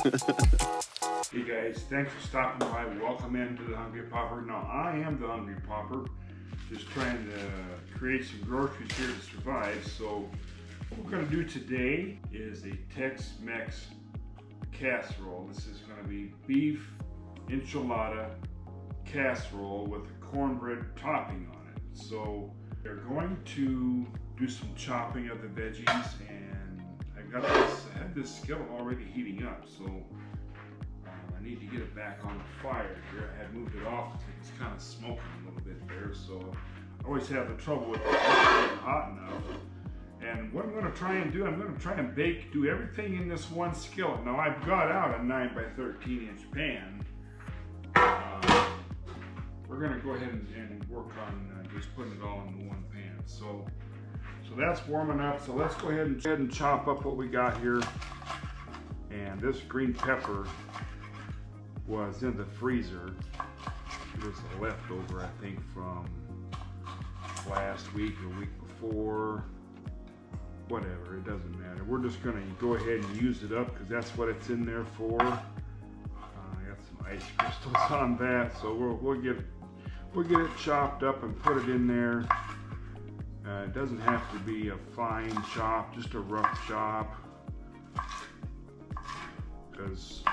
Hey guys, thanks for stopping by. Welcome into the Hungry Pauper. Now, I am the Hungry Pauper, just trying to create some groceries here to survive. So what we're going to do today is a Tex-Mex casserole. This is going to be beef enchilada casserole with a cornbread topping on it. So we're going to do some chopping of the veggies, and I had this skillet already heating up, so I need to get it back on the fire here. I had moved it off because it was kind of smoking a little bit there, so I always have the trouble with it getting hot enough. And what I'm going to try and do, I'm going to try and do everything in this one skillet. Now I've got out a 9 by 13 inch pan. We're going to go ahead and work on just putting it all into one pan. So that's warming up. So let's go ahead and chop up what we got here. And this green pepper was in the freezer. It was a leftover, I think, from last week or week before. Whatever, it doesn't matter. We're just going to go ahead and use it up because that's what it's in there for. I got some ice crystals on that, so we'll get it chopped up and put it in there. It doesn't have to be a fine chop, just a rough chop, because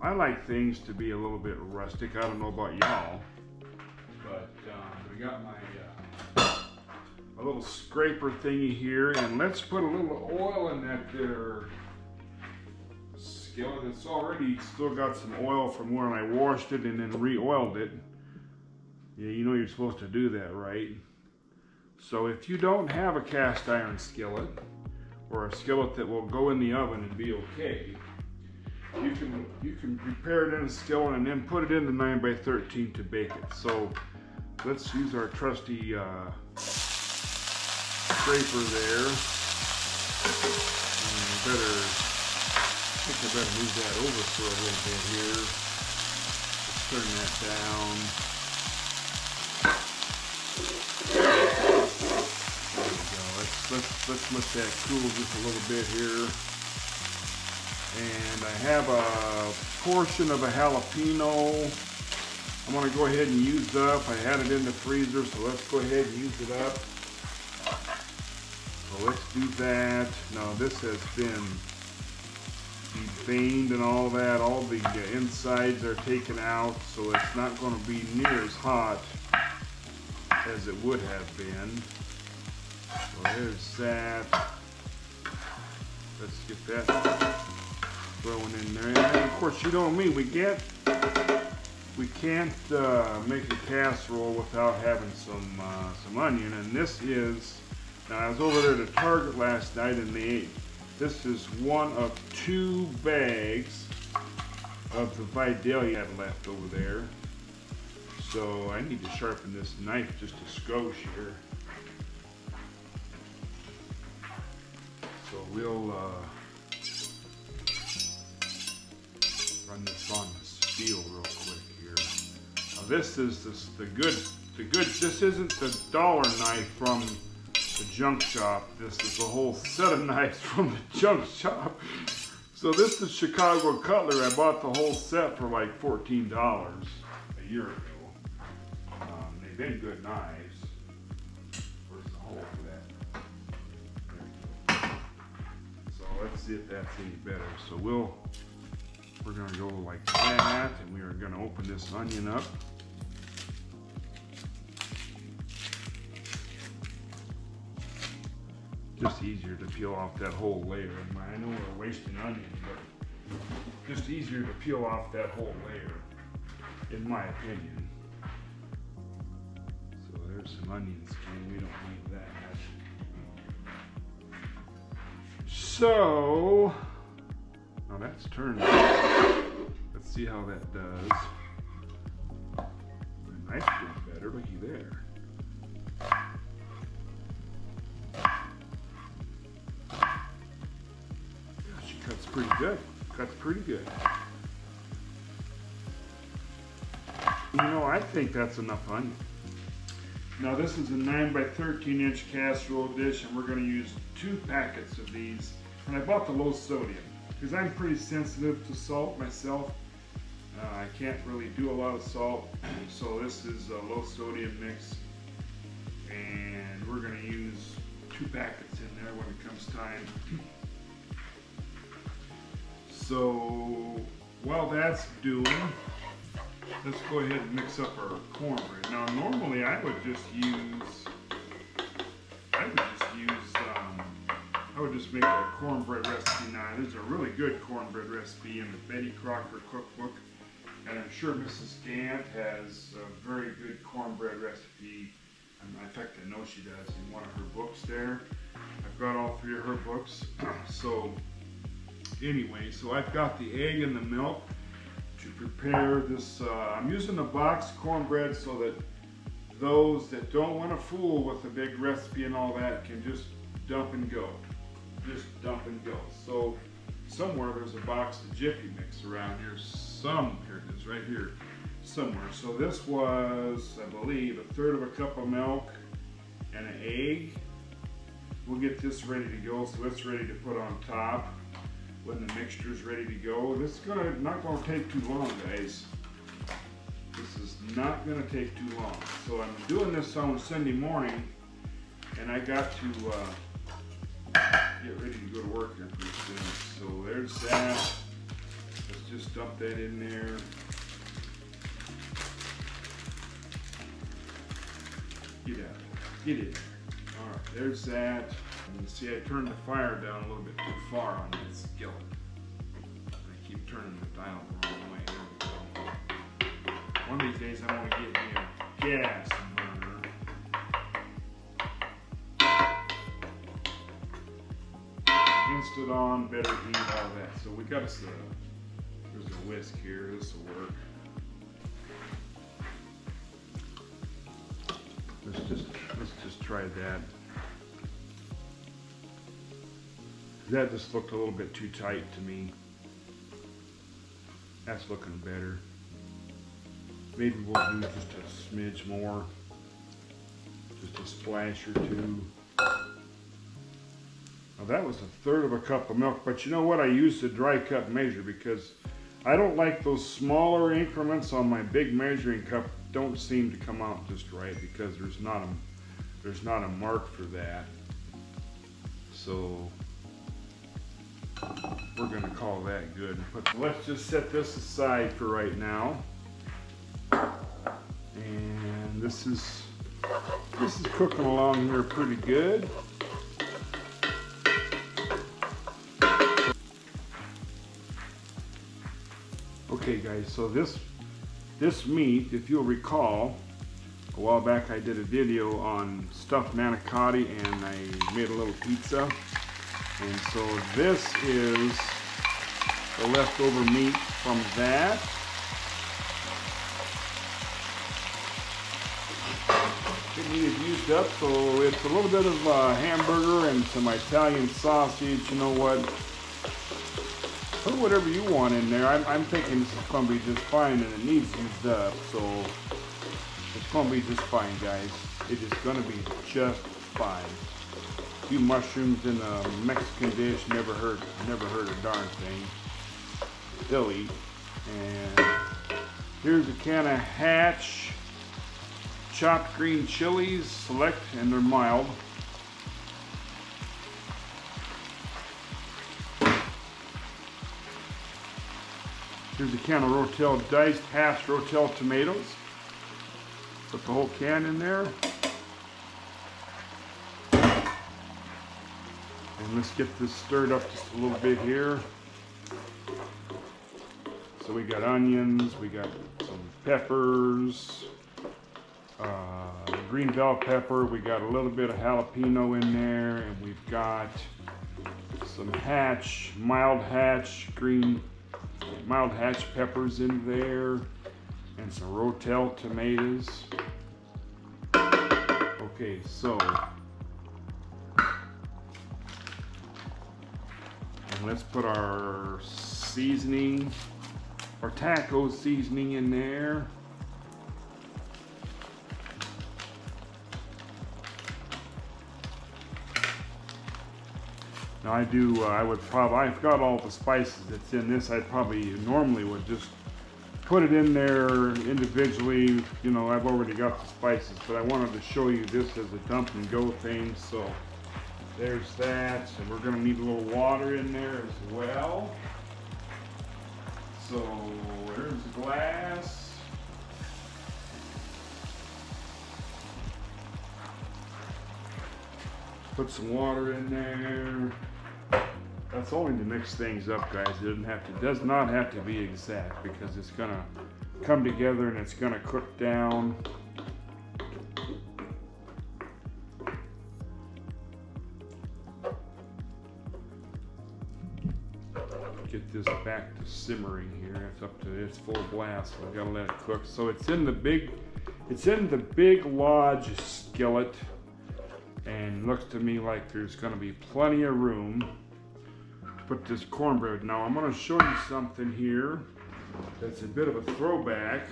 I like things to be a little bit rustic. I don't know about y'all, but we got my little scraper thingy here, and let's put a little oil in that there skillet. It's already still got some oil from when I washed it and then re-oiled it. Yeah, you know you're supposed to do that, right? So if you don't have a cast iron skillet, or a skillet that will go in the oven and be okay, you can prepare it in a skillet and then put it in the 9 by 13 to bake it. So let's use our trusty scraper there. And I think I better move that over for a little bit here. Let's turn that down. There we go. Let's let that cool just a little bit here. And I have a portion of a jalapeno I'm going to go ahead and use up. I had it in the freezer, so let's go ahead and use it up. So let's do that. Now this has been deveined and all that. All the insides are taken out, so it's not going to be near as hot as it would have been. So there's that. Let's get that thrown in there. And then, of course, you know me, we can't make a casserole without having some onion. And this is, now I was over there to Target last night, and this is one of 2 bags of the Vidalia I had left over there. So I need to sharpen this knife just a skosh here. So we'll run this on the steel real quick here. Now this is the good. This isn't the dollar knife from the junk shop. This is a whole set of knives from the junk shop. So this is Chicago Cutlery. I bought the whole set for like $14 a year ago. They've been good knives. Where's the hole for that? There we go. So let's see if that's any better. So we're going to go like that, and we are going to open this onion up. Just easier to peel off that whole layer. I know we're wasting onion, but just easier to peel off that whole layer, in my opinion. So there's some onion skin. We don't need that. So now that's turned out. Let's see how that does. The knife's getting better. Looky there. She cuts pretty good. Cuts pretty good. You know, I think that's enough onion. Now this is a 9 by 13 inch casserole dish, and we're going to use 2 packets of these. And I bought the low sodium. because I'm pretty sensitive to salt myself. I can't really do a lot of salt, so this is a low sodium mix, and we're going to use 2 packets in there when it comes time. So while that's doing, let's go ahead and mix up our cornbread. Now normally I would just make a cornbread recipe. Now there's a really good cornbread recipe in the Betty Crocker cookbook, and I'm sure Mrs. Gant has a very good cornbread recipe. In fact, I know she does in one of her books there. I've got all 3 of her books. So anyway, so I've got the egg and the milk to prepare this. I'm using the boxed cornbread so that those that don't want to fool with the big recipe and all that can just dump and go. Just dump and go. So somewhere there's a box of Jiffy mix around here. Here it is, right here, somewhere. So this was, I believe, 1/3 of a cup of milk and an egg. We'll get this ready to go, so it's ready to put on top when the mixture is ready to go. This is not going to take too long, guys. This is not going to take too long. So I'm doing this on Sunday morning, and I got to get ready to go to work here pretty soon. So there's that. Let's just dump that in there. Get out of there. Get in there. All right, there's that. And see, I turned the fire down a little bit too far on that skillet. I keep turning the dial the wrong way. There we go. One of these days I'm going to get me a gas burner. Instant on, better heat, all that. So we got us there's a whisk here. This will work. Let's just try that. That just looked a little bit too tight to me. That's looking better. Maybe we'll do just a smidge more. Just a splash or 2. Now that was 1/3 of a cup of milk, but you know what? I used a dry cup measure because I don't like those smaller increments on my big measuring cup. Don't seem to come out just right because there's not a mark for that. So we're going to call that good. But let's just set this aside for right now. And this is cooking along here pretty good. Okay guys, so this meat, if you'll recall, a while back I did a video on stuffed manicotti and I made a little pizza. And so this is the leftover meat from that. The meat is used up, so it's a little bit of hamburger and some Italian sausage. You know what? Put whatever you want in there. I'm thinking this is going to be just fine, and it needs used up, so it's going to be just fine, guys. It is going to be just fine. A few mushrooms in a Mexican dish, never hurt a darn thing. They'll eat. And here's a can of Hatch chopped green chilies, select, and they're mild. Here's a can of Rotel diced hashed Rotel tomatoes. Put the whole can in there. And let's get this stirred up just a little bit here. So we got onions, we got some peppers, green bell pepper, we got a little bit of jalapeno in there, and we've got some Hatch, mild Hatch peppers in there, and some Rotel tomatoes. Okay, so and let's put our seasoning, our taco seasoning in there. Now I've got all the spices that's in this. I probably normally would just put it in there individually. You know, I've already got the spices, but I wanted to show you this as a dump and go thing. So there's that. And we're gonna need a little water in there as well. So there's the glass. Put some water in there. That's only to mix things up, guys. It does not have to be exact, because it's gonna come together and it's gonna cook down. Get this back to simmering here. It's up to its full blast, so I gotta let it cook. So it's in the big Lodge skillet. And looks to me like there's going to be plenty of room to put this cornbread. Now I'm going to show you something here that's a bit of a throwback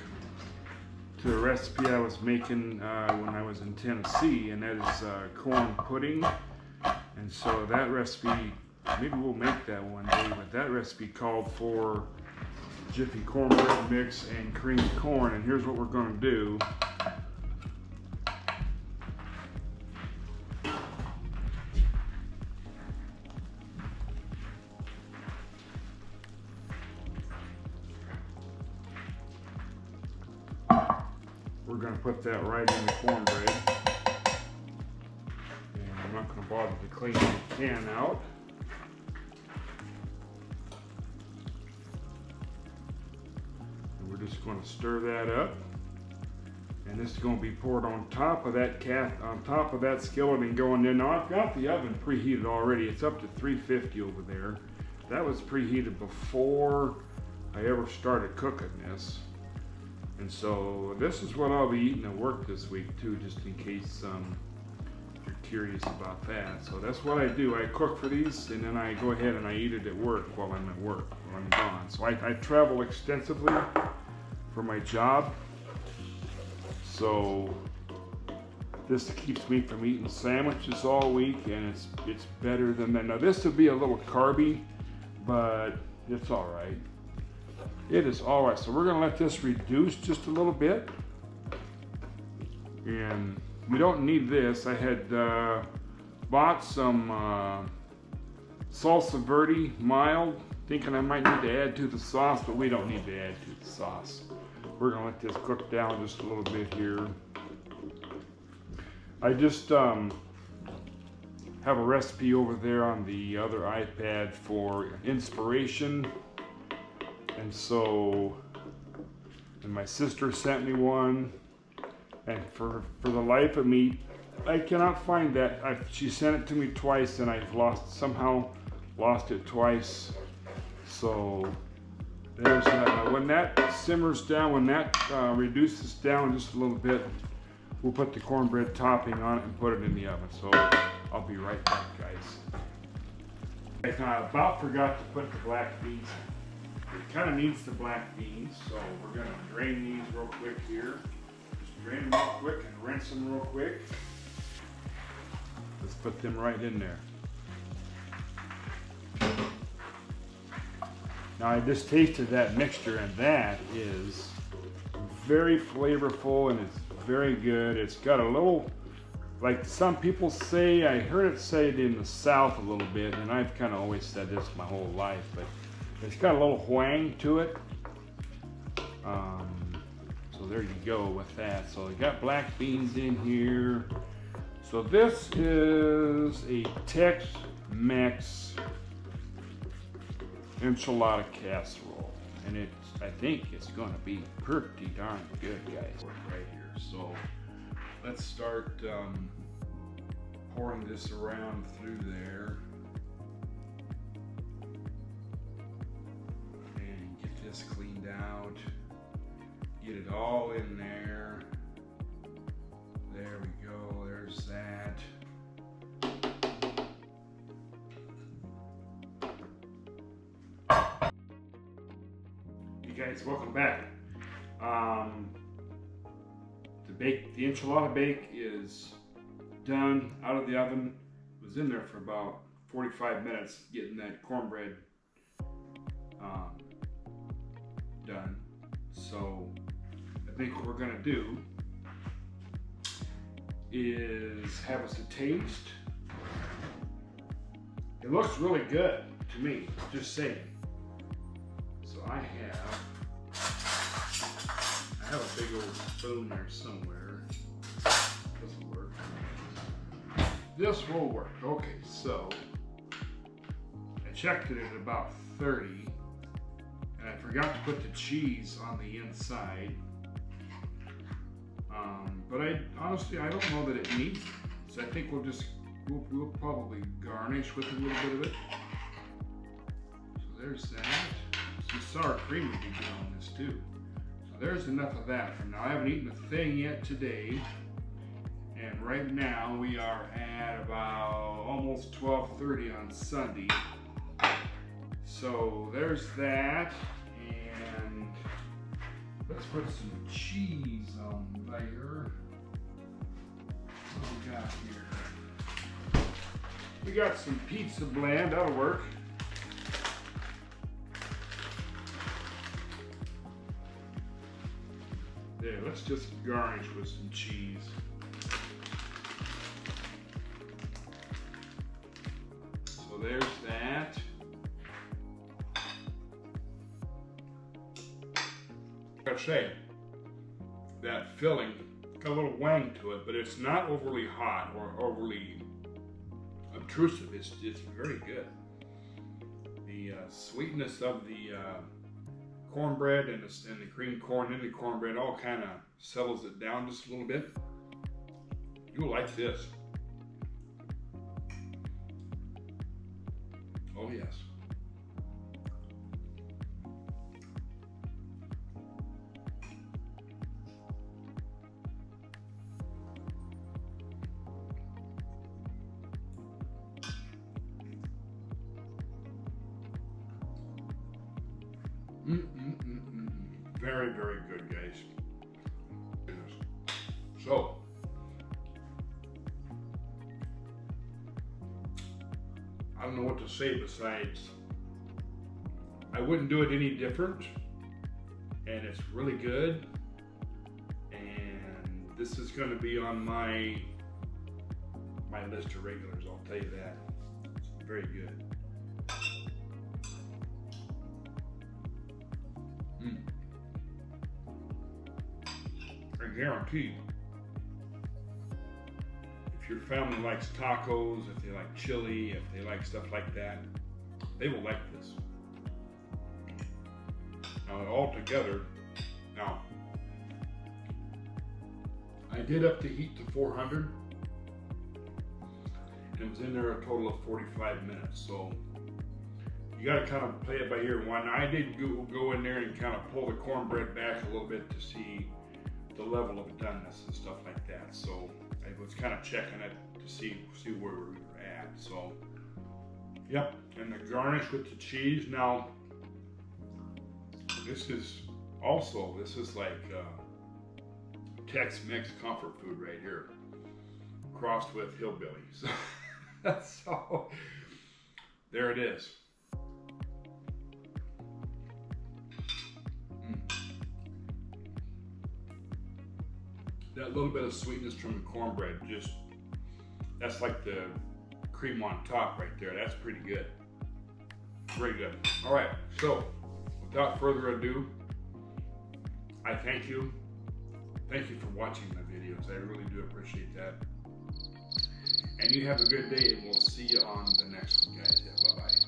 to the recipe I was making when I was in Tennessee, and that is corn pudding. And so that recipe, maybe we'll make that one day, but that recipe called for Jiffy cornbread mix and creamed corn. And here's what we're going to do. We're going to put that right in the cornbread. And I'm not going to bother to clean the can out. And we're just going to stir that up. And this is going to be poured on top of that skillet and going in. Now I've got the oven preheated already. It's up to 350 over there. That was preheated before I ever started cooking this. And so this is what I'll be eating at work this week too, just in case you're curious about that. So that's what I do. I cook for these, and then I go ahead and I eat it at work while I'm at work, while I'm gone. So I travel extensively for my job. So this keeps me from eating sandwiches all week, and it's better than that. Now this would be a little carby, but it's all right. It is all right. So we're going to let this reduce just a little bit. And we don't need this. I had bought some salsa verde mild, thinking I might need to add to the sauce, but we don't need to add to the sauce. We're going to let this cook down just a little bit here. I just have a recipe over there on the other iPad for inspiration. And so, and my sister sent me one, and for the life of me, I cannot find that. She sent it to me twice, and I've somehow lost it twice. So there's that. Now, when that simmers down, when that reduces down just a little bit, we'll put the cornbread topping on it and put it in the oven. So I'll be right back, guys. I about forgot to put the black beans in. It kind of needs the black beans, so we're going to drain these real quick here. Just drain them real quick and rinse them real quick. Let's put them right in there. Now I just tasted that mixture, and that is very flavorful and it's very good. It's got a little, like some people say, I heard it said in the South a little bit, and I've kind of always said this my whole life, but it's got a little hwang to it. So there you go with that. So I got black beans in here. So this is a Tex-Mex enchilada casserole, and I think it's going to be pretty darn good, guys. Right here. So let's start pouring this around through there. This cleaned out, get it all in there. There we go, there's that. Hey guys, welcome back. The enchilada bake is done, out of the oven. It was in there for about 45 minutes getting that cornbread done. So I think what we're gonna do is have us a taste. It looks really good to me, just saying. So I have a big old spoon there somewhere. This will work. This will work. Okay, so I checked it at about 30, and I forgot to put the cheese on the inside. But honestly, I don't know that it needs it. So I think we'll probably garnish with a little bit of it. So there's that. Some sour cream would be good on this too. So there's enough of that for now. I haven't eaten a thing yet today. And right now we are at about almost 12:30 on Sunday. So there's that. And let's put some cheese on there. What do we got here? We got some pizza blend, that'll work. There, let's just garnish with some cheese. So there's that. I gotta say, that filling got a little wang to it, but it's not overly hot or overly obtrusive. It's very good. The sweetness of the cornbread and the cream corn in the cornbread all kind of settles it down just a little bit. You'll like this. Oh yes. Very, very good, guys. So, I don't know what to say besides, I wouldn't do it any different, and it's really good, and this is going to be on my list of regulars, I'll tell you that. It's very good. I guarantee, if your family likes tacos, if they like chili, if they like stuff like that, they will like this. Now, all together, now, I did up the heat to 400, and it was in there a total of 45 minutes, so you got to kind of play it by ear. When I did go in there and kind of pull the cornbread back a little bit to see the level of doneness and stuff like that. So I was kind of checking it to see where we were at. So, yep, and the garnish with the cheese. Now, this is like Tex-Mex comfort food right here, crossed with hillbillies. So, there it is. That little bit of sweetness from the cornbread, that's like the cream on top right there. That's pretty good. Very good. All right, so without further ado, I thank you. Thank you for watching my videos. I really do appreciate that. And you have a good day, and we'll see you on the next one, guys. Yeah, bye-bye.